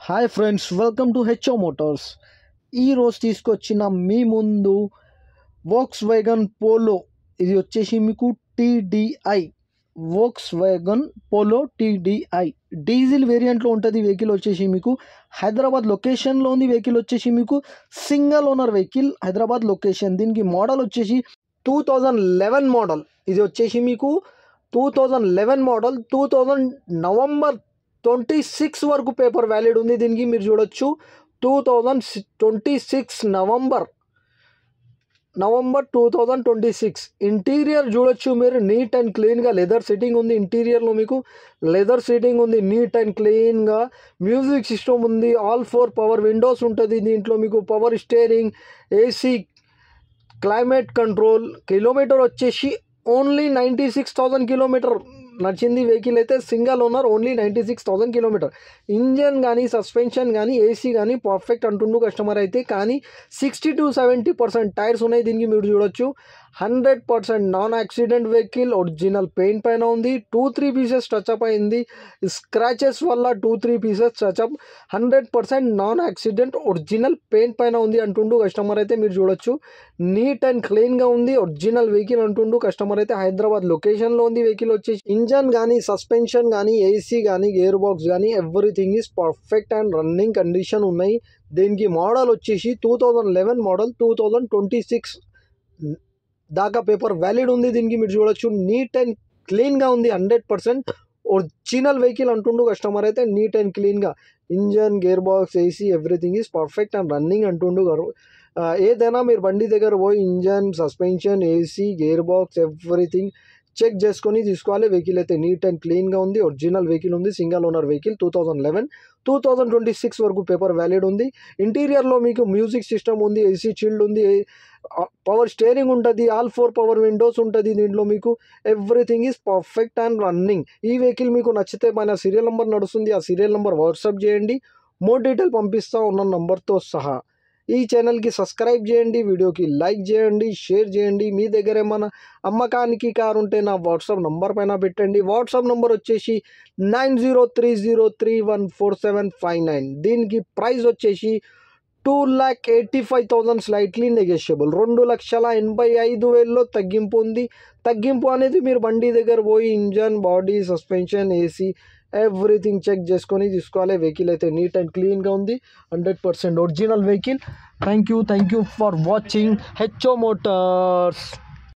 Hi friends, welcome to HO Motors. ఈరోజు తీసుకొచ్చిన మీ ముందు వోక్స్ వ్యాగన్ పోలో. ఇది వచ్చేసి మీకు TDI Volkswagen Polo TDI diesel వేరియంట్లో ఉంటుంది. వెహికల్ వచ్చేసి మీకు హైదరాబాద్ లొకేషన్లో ఉంది. వెహికల్ వచ్చేసి మీకు single owner vehicle, Hyderabad location. దీనికి మోడల్ వచ్చేసి 2011 మోడల్. ఇది వచ్చేసి మీకు 2011 మోడల్. 2000 నవంబర్ 26 వరకు పేపర్ వ్యాలిడ్ ఉంది. దీనికి మీరు చూడొచ్చు 2026 నవంబర్ 2026. ఇంటీరియర్ చూడొచ్చు మీరు, నీట్ అండ్ క్లీన్గా లెదర్ సిట్టింగ్ ఉంది. ఇంటీరియర్లో మీకు లెదర్ సిట్టింగ్ ఉంది, నీట్ అండ్ క్లీన్గా. మ్యూజిక్ సిస్టమ్ ఉంది, ఆల్ 4 పవర్ విండోస్ ఉంటుంది. దీంట్లో మీకు power steering, AC, climate control. Kilometre వచ్చేసి ఓన్లీ 96,000 కిలోమీటర్ నడిచింది. వెహికల్ అయితే single owner, only 96,000 kilometre. Engine కానీ సస్పెన్షన్ కానీ ఏసీ కానీ పర్ఫెక్ట్ అంటుండు కస్టమర్ అయితే. కానీ 60 to 70% టైర్స్ ఉన్నాయి. దీనికి మీరు చూడొచ్చు 100% non accident vehicle. Original paint పైన ఉంది. 2-3 పీసెస్ టచ్అప్ అయింది. స్క్రాచెస్ వల్ల 2-3 pieces touch up. 100% non accident original paint పైన ఉంది అంటుండు కస్టమర్ అయితే. మీరు చూడొచ్చు నీట్ అండ్ క్లీన్గా ఉంది. ఒరిజినల్ వెహికల్ అంటుండు కస్టమర్ అయితే. హైదరాబాద్ లొకేషన్లో ఉంది వెహికల్ వచ్చేసి. ఇంజన్ కానీ సస్పెన్షన్ కానీ ఏసీ కానీ గేర్ బాక్స్ కానీ everything is perfect and running condition ఉన్నాయి. దీనికి మోడల్ వచ్చేసి 2011 మోడల్. 2026 దాకా పేపర్ వ్యాలిడ్ ఉంది. దీనికి మీరు చూడొచ్చు నీట్ అండ్ క్లీన్గా ఉంది. 100% ఒరిజినల్ వెహికల్ అంటుండు కస్టమర్ అయితే. నీట్ అండ్ క్లీన్గా engine, gear box, AC everything is perfect and running అంటుండు. ఏదైనా మీరు బండి దగ్గర పోయి engine, suspension, AC, gear box everything check చేసుకొని తీసుకోవాలి. వెహికల్ అయితే నీట్ అండ్ క్లీన్గా ఉంది. ఒరిజినల్ వెహికల్ ఉంది. Single owner vehicle. 2011 2026 వరకు పేపర్ వ్యాలిడ్ ఉంది. ఇంటీరియర్లో మీకు మ్యూజిక్ సిస్టమ్ ఉంది, ఏసీ చిల్డ్ ఉంది, పవర్ స్టీరింగ్ ఉంటుంది, ఆల్ 4 పవర్ విండోస్ ఉంటుంది. దీంట్లో మీకు everything is perfect and running. ఈ వెహికల్ మీకు నచ్చితే మన సీరియల్ నెంబర్ నడుస్తుంది, ఆ సీరియల్ నెంబర్ వాట్సాప్ చేయండి. మోర్ డీటెయిల్ పంపిస్తా ఉన్న నంబర్తో సహా. ఈ ఛానల్కి సబ్స్క్రైబ్ చేయండి, వీడియోకి లైక్ చేయండి, షేర్ చేయండి. మీ దగ్గర ఏమైనా అమ్మకానికి కారు ఉంటే నా వాట్సాప్ నంబర్ పైన పెట్టండి. వాట్సాప్ నంబర్ వచ్చేసి 9030314759. దీనికి ప్రైస్ వచ్చేసి 2,85,000 స్లైట్లీ నెగోషియబుల్. 2,85,000లో తగ్గింపు ఉంది. తగ్గింపు అనేది మీరు బండి దగ్గర పోయి engine, body, suspension, AC everything check చేసుకొని తీసుకోవాలి. వెహికల్ అయితే నీట్ అండ్ క్లీన్గా ఉంది. 100% original vehicle. Thank you for watching HO Motors.